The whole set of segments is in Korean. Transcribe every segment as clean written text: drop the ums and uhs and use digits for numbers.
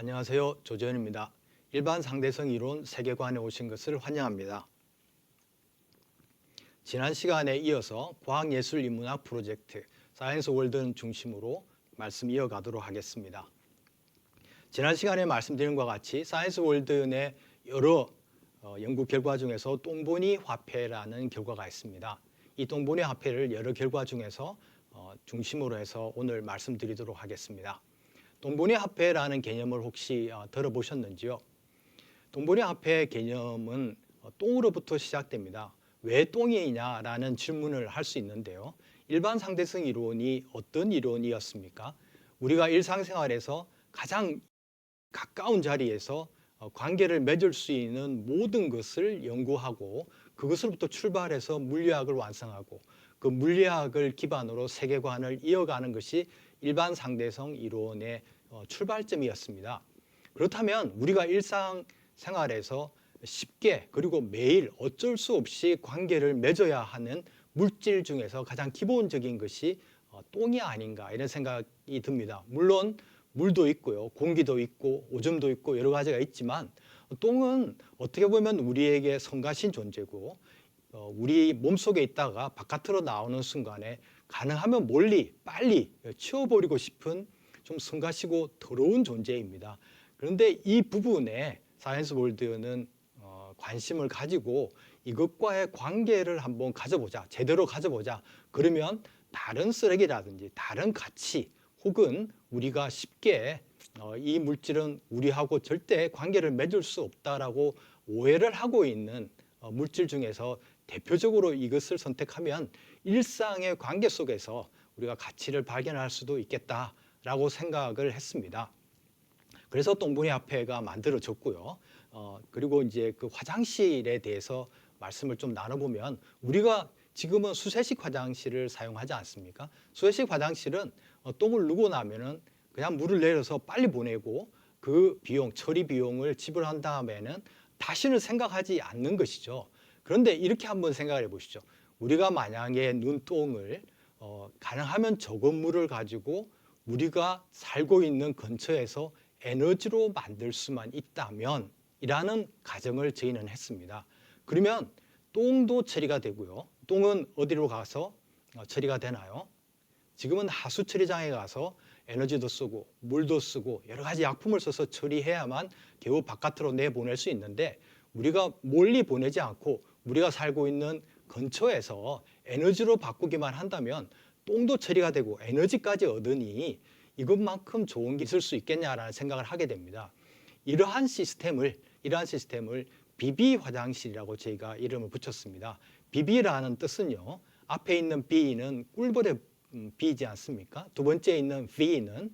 안녕하세요. 조재현입니다. 일반 상대성 이론 세계관에 오신 것을 환영합니다. 지난 시간에 이어서 과학예술인문학 프로젝트 사이언스 월드 중심으로 말씀 이어가도록 하겠습니다. 지난 시간에 말씀드린 것과 같이 사이언스 월드 내 여러 연구 결과 중에서 똥보니 화폐라는 결과가 있습니다. 이 똥보니 화폐를 여러 결과 중에서 중심으로 해서 오늘 말씀드리도록 하겠습니다. 똥보니 화폐라는 개념을 혹시 들어보셨는지요? 똥보니 화폐 개념은 똥으로부터 시작됩니다. 왜 똥이냐라는 질문을 할 수 있는데요. 일반 상대성 이론이 어떤 이론이었습니까? 우리가 일상생활에서 가장 가까운 자리에서 관계를 맺을 수 있는 모든 것을 연구하고 그것으로부터 출발해서 물리학을 완성하고 그 물리학을 기반으로 세계관을 이어가는 것이 일반 상대성 이론의 출발점이었습니다. 그렇다면 우리가 일상생활에서 쉽게 그리고 매일 어쩔 수 없이 관계를 맺어야 하는 물질 중에서 가장 기본적인 것이 똥이 아닌가 이런 생각이 듭니다. 물론 물도 있고요, 공기도 있고 오줌도 있고 여러 가지가 있지만 똥은 어떻게 보면 우리에게 성가신 존재고 우리 몸속에 있다가 바깥으로 나오는 순간에 가능하면 멀리 빨리 치워버리고 싶은 좀 성가시고 더러운 존재입니다. 그런데 이 부분에 사이언스 월드는 관심을 가지고 이것과의 관계를 한번 가져보자, 제대로 가져보자. 그러면 다른 쓰레기라든지 다른 가치 혹은 우리가 쉽게 이 물질은 우리하고 절대 관계를 맺을 수 없다라고 오해를 하고 있는 물질 중에서 대표적으로 이것을 선택하면 일상의 관계 속에서 우리가 가치를 발견할 수도 있겠다라고 생각을 했습니다. 그래서 똥보니 화폐가 만들어졌고요. 그리고 이제 그 화장실에 대해서 말씀을 좀 나눠보면 우리가 지금은 수세식 화장실을 사용하지 않습니까? 수세식 화장실은 똥을 누고 나면은 그냥 물을 내려서 빨리 보내고 그 비용, 처리 비용을 지불한 다음에는 다시는 생각하지 않는 것이죠. 그런데 이렇게 한번 생각을 해보시죠. 우리가 만약에 눈똥을 가능하면 적은 물을 가지고 우리가 살고 있는 근처에서 에너지로 만들 수만 있다면 이라는 가정을 저희는 했습니다. 그러면 똥도 처리가 되고요. 똥은 어디로 가서 처리가 되나요? 지금은 하수 처리장에 가서 에너지도 쓰고 물도 쓰고 여러 가지 약품을 써서 처리해야만 겨우 바깥으로 내보낼 수 있는데 우리가 멀리 보내지 않고 우리가 살고 있는 근처에서 에너지로 바꾸기만 한다면 똥도 처리가 되고 에너지까지 얻으니 이것만큼 좋은 게 있을 수 있겠냐라는 생각을 하게 됩니다. 이러한 시스템을 비비 화장실이라고 저희가 이름을 붙였습니다. 비비라는 뜻은요. 앞에 있는 B는 꿀벌의 B이지 않습니까? 두 번째 있는 V는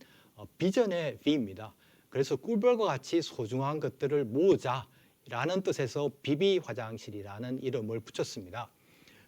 비전의 V입니다. 그래서 꿀벌과 같이 소중한 것들을 모으자라는 뜻에서 비비 화장실이라는 이름을 붙였습니다.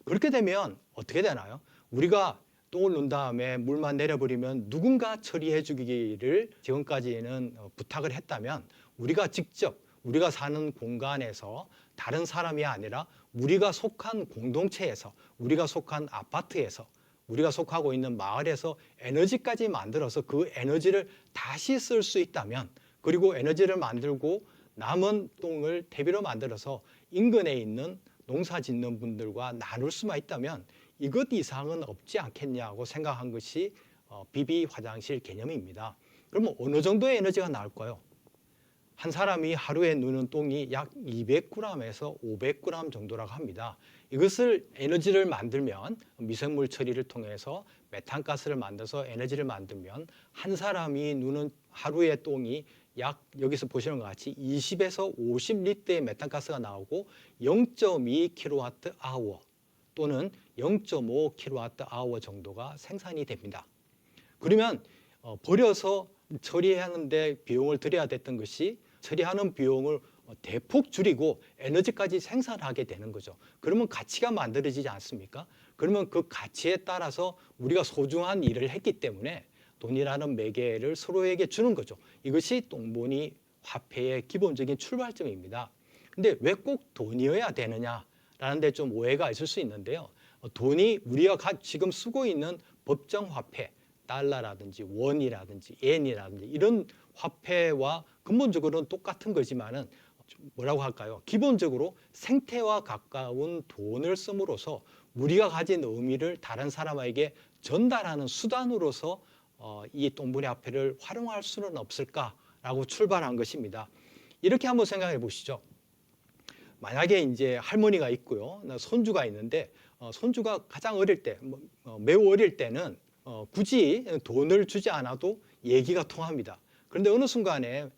그렇게 되면 어떻게 되나요? 우리가 똥을 놓은 다음에 물만 내려버리면 누군가 처리해 주기를 지금까지는 부탁을 했다면 우리가 직접 우리가 사는 공간에서 다른 사람이 아니라 우리가 속한 공동체에서 우리가 속한 아파트에서 우리가 속하고 있는 마을에서 에너지까지 만들어서 그 에너지를 다시 쓸 수 있다면 그리고 에너지를 만들고 남은 똥을 퇴비로 만들어서 인근에 있는 농사 짓는 분들과 나눌 수만 있다면 이것 이상은 없지 않겠냐고 생각한 것이 비비 화장실 개념입니다. 그러면 어느 정도의 에너지가 나올까요? 한 사람이 하루에 누는 똥이 약 200g에서 500g 정도라고 합니다. 이것을 에너지를 만들면 미생물 처리를 통해서 메탄가스를 만들어서 에너지를 만들면 한 사람이 누는 하루의 똥이 약 여기서 보시는 것 같이 20에서 50리터의 메탄가스가 나오고 0.2kWh 또는 0.5kWh 정도가 생산이 됩니다. 그러면 버려서 처리하는데 비용을 들여야 됐던 것이 처리하는 비용을 대폭 줄이고 에너지까지 생산하게 되는 거죠. 그러면 가치가 만들어지지 않습니까? 그러면 그 가치에 따라서 우리가 소중한 일을 했기 때문에 돈이라는 매개를 서로에게 주는 거죠. 이것이 똥보니 화폐의 기본적인 출발점입니다. 근데 왜 꼭 돈이어야 되느냐라는 데 좀 오해가 있을 수 있는데요. 돈이 우리가 지금 쓰고 있는 법정 화폐 달러라든지 원이라든지 엔이라든지 이런 화폐와 근본적으로는 똑같은 거지만은 뭐라고 할까요? 기본적으로 생태와 가까운 돈을 씀으로써 우리가 가진 의미를 다른 사람에게 전달하는 수단으로서 이 똥분의 화폐를 활용할 수는 없을까라고 출발한 것입니다. 이렇게 한번 생각해 보시죠. 만약에 이제 할머니가 있고요, 손주가 있는데 손주가 가장 어릴 때, 매우 어릴 때는 굳이 돈을 주지 않아도 얘기가 통합니다. 그런데 어느 순간에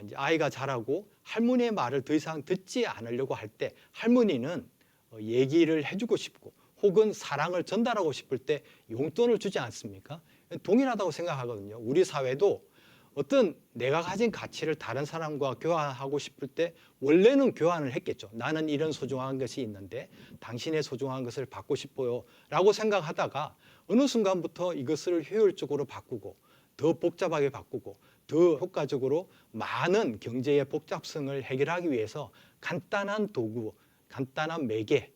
이제 아이가 자라고 할머니의 말을 더 이상 듣지 않으려고 할 때 할머니는 얘기를 해주고 싶고 혹은 사랑을 전달하고 싶을 때 용돈을 주지 않습니까? 동일하다고 생각하거든요. 우리 사회도 어떤 내가 가진 가치를 다른 사람과 교환하고 싶을 때 원래는 교환을 했겠죠. 나는 이런 소중한 것이 있는데 당신의 소중한 것을 받고 싶어요 라고 생각하다가 어느 순간부터 이것을 효율적으로 바꾸고 더 복잡하게 바꾸고 더 효과적으로 많은 경제의 복잡성을 해결하기 위해서 간단한 도구, 간단한 매개,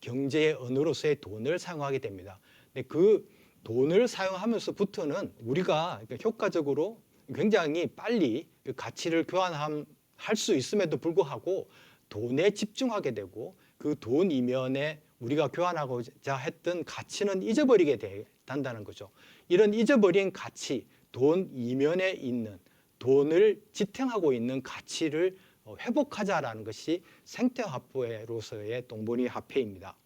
경제의 언어로서의 돈을 사용하게 됩니다. 근데 그 돈을 사용하면서부터는 우리가 효과적으로 굉장히 빨리 그 가치를 교환할 수 있음에도 불구하고 돈에 집중하게 되고 그 돈 이면에 우리가 교환하고자 했던 가치는 잊어버리게 된다는 거죠. 이런 잊어버린 가치, 돈 이면에 있는 돈을 지탱하고 있는 가치를 회복하자라는 것이 생태화폐로서의 똥보니 화폐입니다.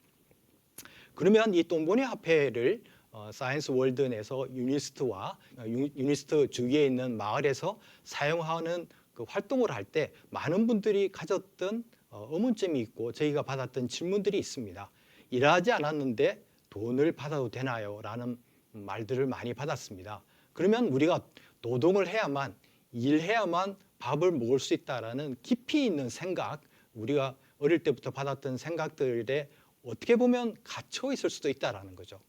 그러면 이 똥보니 화폐를 사이언스 월드 내에서 유니스트 주위에 있는 마을에서 사용하는 그 활동을 할 때 많은 분들이 가졌던 의문점이 있고 저희가 받았던 질문들이 있습니다. 일하지 않았는데 돈을 받아도 되나요? 라는 말들을 많이 받았습니다. 그러면 우리가 노동을 해야만, 일해야만 밥을 먹을 수 있다라는 깊이 있는 생각, 우리가 어릴 때부터 받았던 생각들에 어떻게 보면 갇혀 있을 수도 있다라는 거죠.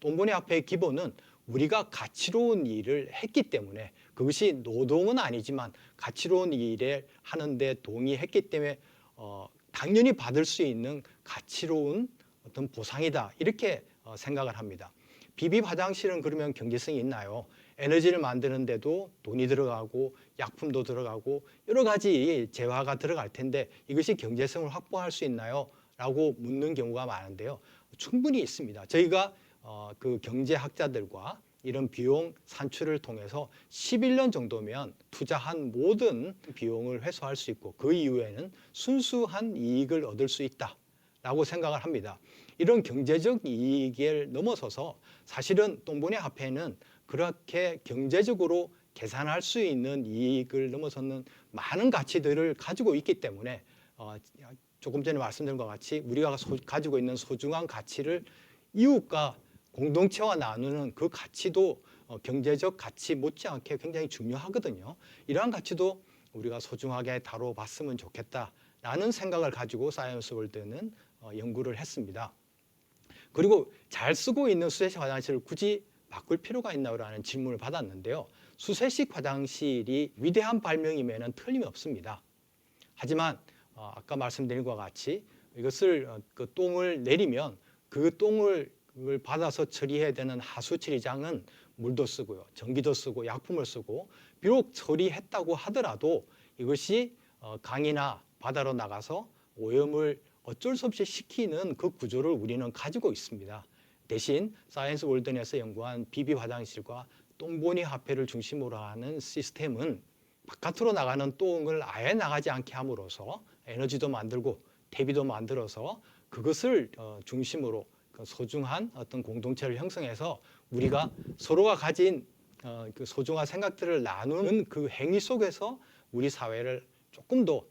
똥보니 화폐의 기본은 우리가 가치로운 일을 했기 때문에, 그것이 노동은 아니지만 가치로운 일을 하는데 동의했기 때문에 당연히 받을 수 있는 가치로운 어떤 보상이다, 이렇게 생각을 합니다. 비비 화장실은 그러면 경제성이 있나요? 에너지를 만드는데도 돈이 들어가고 약품도 들어가고 여러 가지 재화가 들어갈 텐데 이것이 경제성을 확보할 수 있나요? 라고 묻는 경우가 많은데요. 충분히 있습니다. 저희가 그 경제학자들과 이런 비용 산출을 통해서 11년 정도면 투자한 모든 비용을 회수할 수 있고 그 이후에는 순수한 이익을 얻을 수 있다라고 생각을 합니다. 이런 경제적 이익을 넘어서서 사실은 똥보니 화폐는 그렇게 경제적으로 계산할 수 있는 이익을 넘어서는 많은 가치들을 가지고 있기 때문에 조금 전에 말씀드린 것 같이 우리가 가지고 있는 소중한 가치를 이웃과 공동체와 나누는 그 가치도 경제적 가치 못지않게 굉장히 중요하거든요. 이러한 가치도 우리가 소중하게 다뤄봤으면 좋겠다라는 생각을 가지고 사이언스 월드는 연구를 했습니다. 그리고 잘 쓰고 있는 수세식 화장실을 굳이 바꿀 필요가 있나요라는 질문을 받았는데요. 수세식 화장실이 위대한 발명이면 틀림없습니다. 하지만 아까 말씀드린 것과 같이 이것을 그 똥을 내리면 그 똥을 받아서 처리해야 되는 하수 처리장은 물도 쓰고요, 전기도 쓰고 약품을 쓰고 비록 처리했다고 하더라도 이것이 강이나 바다로 나가서 오염을 어쩔 수 없이 시키는 그 구조를 우리는 가지고 있습니다. 대신 사이언스 월드에서 연구한 비비 화장실과 똥보니 화폐를 중심으로 하는 시스템은 바깥으로 나가는 똥을 아예 나가지 않게 함으로써 에너지도 만들고 대비도 만들어서 그것을 중심으로 소중한 어떤 공동체를 형성해서 우리가 서로가 가진 그 소중한 생각들을 나누는 그 행위 속에서 우리 사회를 조금 더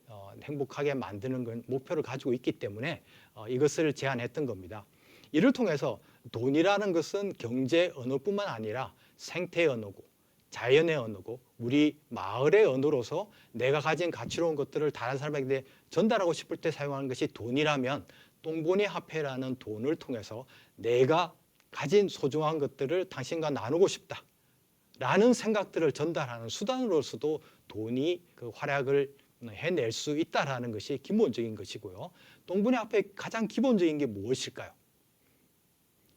행복하게 만드는 건 목표를 가지고 있기 때문에 이것을 제안했던 겁니다. 이를 통해서 돈이라는 것은 경제 언어뿐만 아니라 생태의 언어고 자연의 언어고 우리 마을의 언어로서 내가 가진 가치로운 것들을 다른 사람에게 전달하고 싶을 때 사용하는 것이 돈이라면 똥보니 화폐라는 돈을 통해서 내가 가진 소중한 것들을 당신과 나누고 싶다 라는 생각들을 전달하는 수단으로서도 돈이 그 활약을 해낼 수 있다는 것이 기본적인 것이고요. 똥보니 화폐의 가장 기본적인 게 무엇일까요?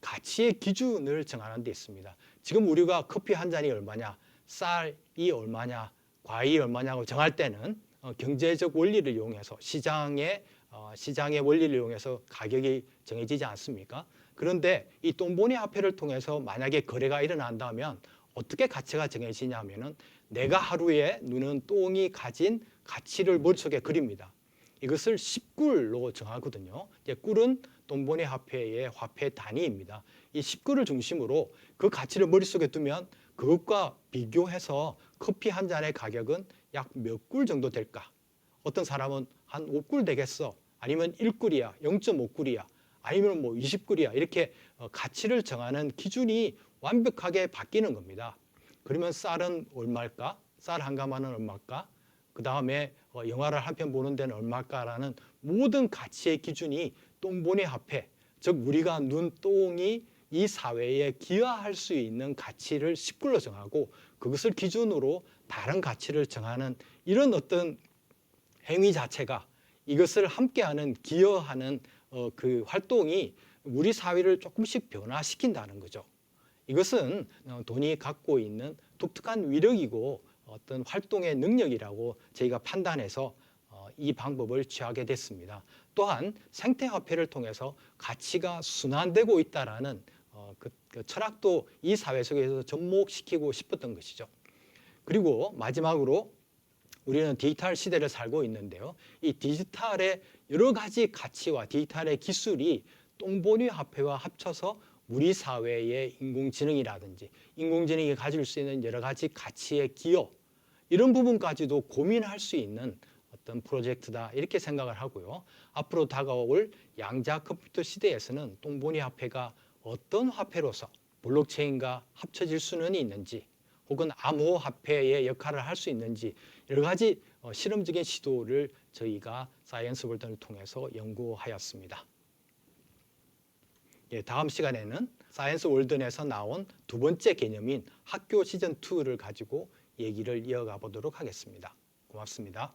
가치의 기준을 정하는 데 있습니다. 지금 우리가 커피 한 잔이 얼마냐, 쌀이 얼마냐, 과이 얼마냐고 정할 때는 경제적 원리를 이용해서 시장의 원리를 이용해서 가격이 정해지지 않습니까? 그런데 이 똥보니 화폐를 통해서 만약에 거래가 일어난다면 어떻게 가치가 정해지냐면은 내가 하루에 누는 똥이 가진 가치를 머릿속에 그립니다. 이것을 10꿀로 정하거든요. 이제 꿀은 똥보니 화폐의 화폐 단위입니다. 이 10꿀을 중심으로 그 가치를 머릿속에 두면 그것과 비교해서 커피 한 잔의 가격은 약 몇 꿀 정도 될까? 어떤 사람은 한 5꿀 되겠어. 아니면 1꿀이야, 0.5꿀이야. 아니면 뭐 20꿀이야. 이렇게 가치를 정하는 기준이 완벽하게 바뀌는 겁니다. 그러면 쌀은 얼마일까? 쌀 한 가마는 얼마일까? 그 다음에 영화를 한 편 보는 데는 얼마일까라는 모든 가치의 기준이 똥보니 화폐, 즉 우리가 눈 똥이 이 사회에 기여할 수 있는 가치를 10꿀로 정하고 그것을 기준으로 다른 가치를 정하는 이런 어떤 행위 자체가 이것을 함께하는 기여하는 그 활동이 우리 사회를 조금씩 변화시킨다는 거죠. 이것은 돈이 갖고 있는 독특한 위력이고 어떤 활동의 능력이라고 저희가 판단해서 이 방법을 취하게 됐습니다. 또한 생태화폐를 통해서 가치가 순환되고 있다라는 그 철학도 이 사회 속에서 접목시키고 싶었던 것이죠. 그리고 마지막으로 우리는 디지털 시대를 살고 있는데요. 이 디지털의 여러 가지 가치와 디지털의 기술이 똥보니 화폐와 합쳐서 우리 사회의 인공지능이라든지 인공지능이 가질 수 있는 여러 가지 가치의 기여 이런 부분까지도 고민할 수 있는 어떤 프로젝트다 이렇게 생각을 하고요. 앞으로 다가올 양자 컴퓨터 시대에서는 똥보니 화폐가 어떤 화폐로서 블록체인과 합쳐질 수는 있는지 혹은 암호화폐의 역할을 할 수 있는지 여러 가지 실험적인 시도를 저희가 사이언스 월드를 통해서 연구하였습니다. 예, 다음 시간에는 사이언스 월든에서 나온 두 번째 개념인 학교 시즌2를 가지고 얘기를 이어가 보도록 하겠습니다. 고맙습니다.